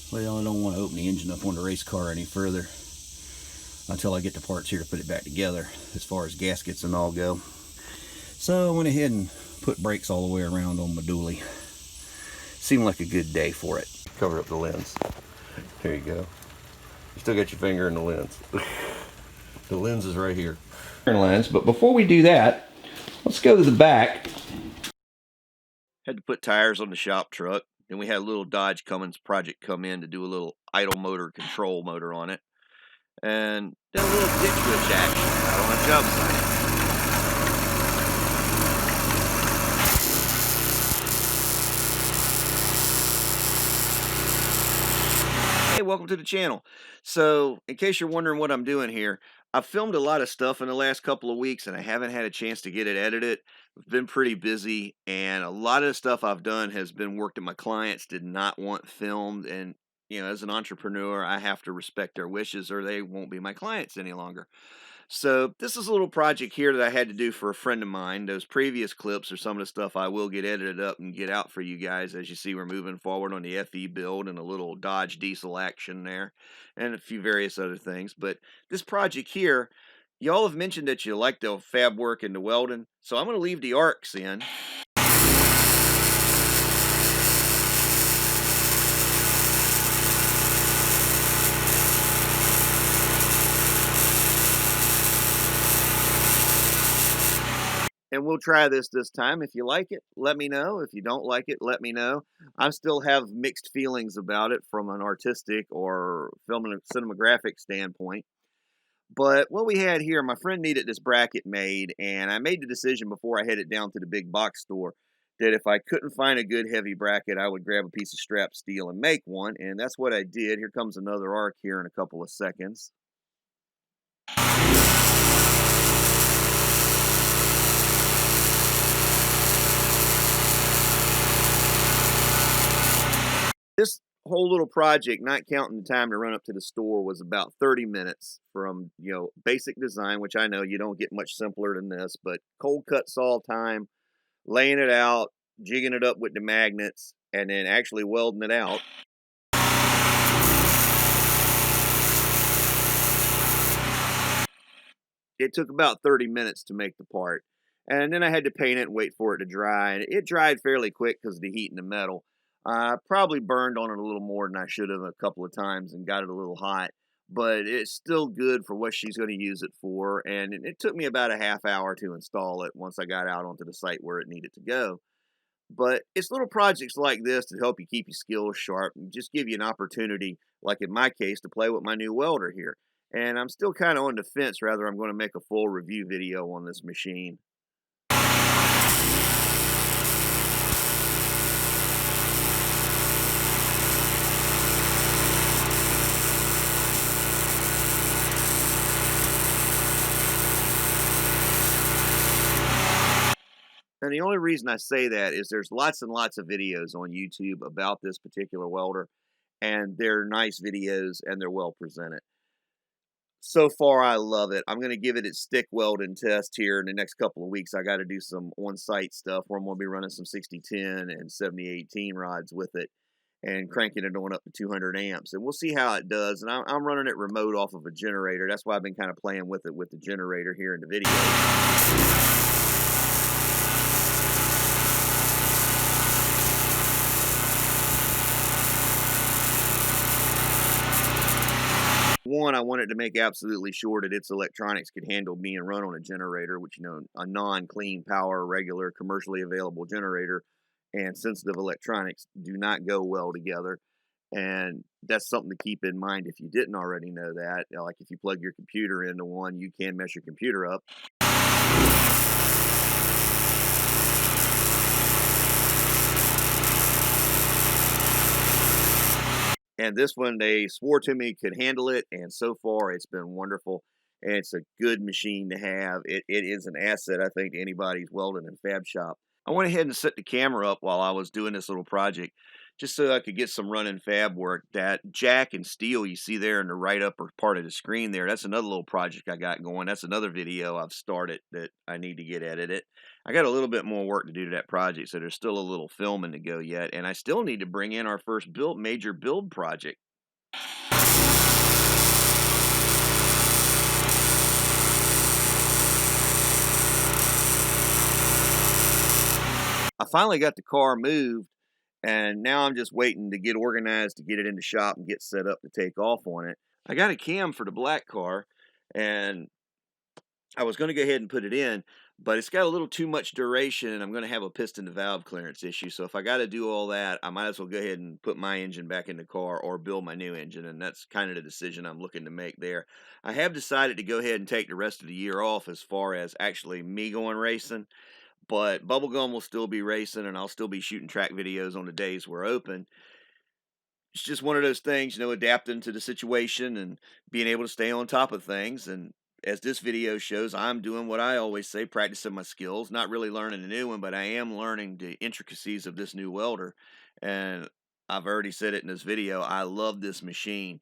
Well, I don't want to open the engine up on the race car any further until I get the parts here to put it back together as far as gaskets and all go. So I went ahead and put brakes all the way around on my dually. Seemed like a good day for it. Cover up the lens. There you go. You still got your finger in the lens. The lens is right here. Lens, but before we do that, let's go to the back. Had to put tires on the shop truck. Then we had a little Dodge Cummins project come in to do a little idle motor control motor on it. And then a little ditch witch action out on a job site. Hey, welcome to the channel. So, in case you're wondering what I'm doing here, I've filmed a lot of stuff in the last couple of weeks and I haven't had a chance to get it edited. I've been pretty busy, and a lot of the stuff I've done has been work that my clients did not want filmed, and as an entrepreneur, I have to respect their wishes or they won't be my clients any longer. So this is a little project here that I had to do for a friend of mine. Those previous clips are some of the stuff I will get edited up and get out for you guys. As you see, we're moving forward on the FE build and a little Dodge diesel action there and a few various other things. But this project here, y'all have mentioned that you like the fab work and the welding. So I'm going to leave the arcs in. And we'll try this time. If you like it, let me know. If you don't like it, let me know. I still have mixed feelings about it from an artistic or film and cinematographic standpoint. But what we had here, my friend needed this bracket made, and I made the decision before I headed down to the big box store that if I couldn't find a good heavy bracket, I would grab a piece of strap steel and make one, and that's what I did. Here comes another arc here in a couple of seconds. This whole little project, not counting the time to run up to the store, was about 30 minutes from, basic design, which I know you don't get much simpler than this, but cold cut saw time, laying it out, jigging it up with the magnets, and then actually welding it out. It took about 30 minutes to make the part. And then I had to paint it and wait for it to dry. And it dried fairly quick because of the heat in the metal. I probably burned on it a little more than I should have a couple of times and got it a little hot. But it's still good for what she's going to use it for. And it took me about a half hour to install it once I got out onto the site where it needed to go. But it's little projects like this to help you keep your skills sharp and just give you an opportunity, like in my case, to play with my new welder here. And I'm still kind of on the fence whether I'm going to make a full review video on this machine. And the only reason I say that is there's lots and lots of videos on YouTube about this particular welder, and they're nice videos and they're well presented. So far, I love it. I'm going to give it its stick welding test here in the next couple of weeks. I got to do some on-site stuff where I'm going to be running some 6010 and 7018 rods with it and cranking it on up to 200 amps. And we'll see how it does. And I'm running it remote off of a generator. That's why I've been kind of playing with it with the generator here in the video. One, I wanted to make absolutely sure that its electronics could handle being run on a generator, which, a non-clean power, regular, commercially available generator and sensitive electronics do not go well together. And that's something to keep in mind if you didn't already know that. Like if you plug your computer into one, you can mess your computer up. And this one, they swore to me could handle it, and so far it's been wonderful. And it's a good machine to have. It is an asset, I think, to anybody's welding and fab shop. I went ahead and set the camera up while I was doing this little project just so I could get some running fab work. That jack and steel you see there in the right upper part of the screen there, that's another little project I got going. That's another video I've started that I need to get edited. I got a little bit more work to do to that project, so there's still a little filming to go yet, and I still need to bring in our first major build project. I finally got the car moved, and now I'm just waiting to get organized to get it in the shop and get set up to take off on it. I got a cam for the black car, and I was going to go ahead and put it in, but it's got a little too much duration, and I'm going to have a piston to valve clearance issue. So if I got to do all that, I might as well go ahead and put my engine back in the car or build my new engine, and that's kind of the decision I'm looking to make there. I have decided to go ahead and take the rest of the year off as far as actually me going racing, but Bubblegum will still be racing, and I'll still be shooting track videos on the days we're open. It's just one of those things, adapting to the situation and being able to stay on top of things. And as this video shows, I'm doing what I always say, practicing my skills, not really learning a new one, but I am learning the intricacies of this new welder. And I've already said it in this video, I love this machine.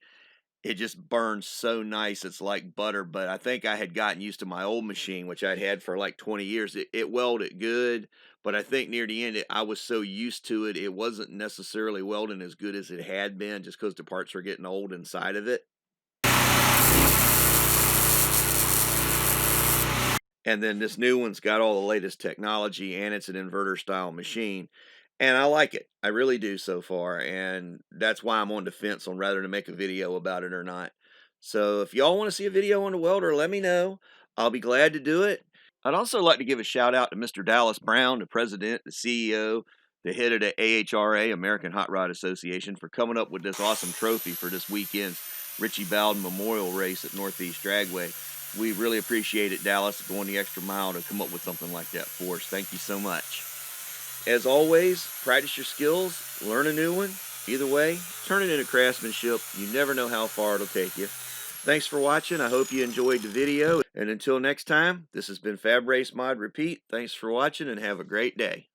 It just burns so nice. It's like butter, but I think I had gotten used to my old machine, which I'd had for like 20 years. It welded good, but I think near the end, I was so used to it, it wasn't necessarily welding as good as it had been just because the parts were getting old inside of it. And then this new one's got all the latest technology, and it's an inverter style machine. And I like it. I really do so far. And that's why I'm on the fence on whether to make a video about it or not. So if y'all want to see a video on the welder, let me know. I'll be glad to do it. I'd also like to give a shout out to Mr. Dallas Brown, the president, the CEO, the head of the AHRA, American Hot Rod Association, for coming up with this awesome trophy for this weekend's Richie Bowden Memorial Race at Northeast Dragway. We really appreciate it, Dallas, going the extra mile to come up with something like that for us. Thank you so much. As always, practice your skills, learn a new one. Either way, turn it into craftsmanship. You never know how far it'll take you. Thanks for watching. I hope you enjoyed the video. And until next time, this has been Fab Race Mod Repeat. Thanks for watching and have a great day.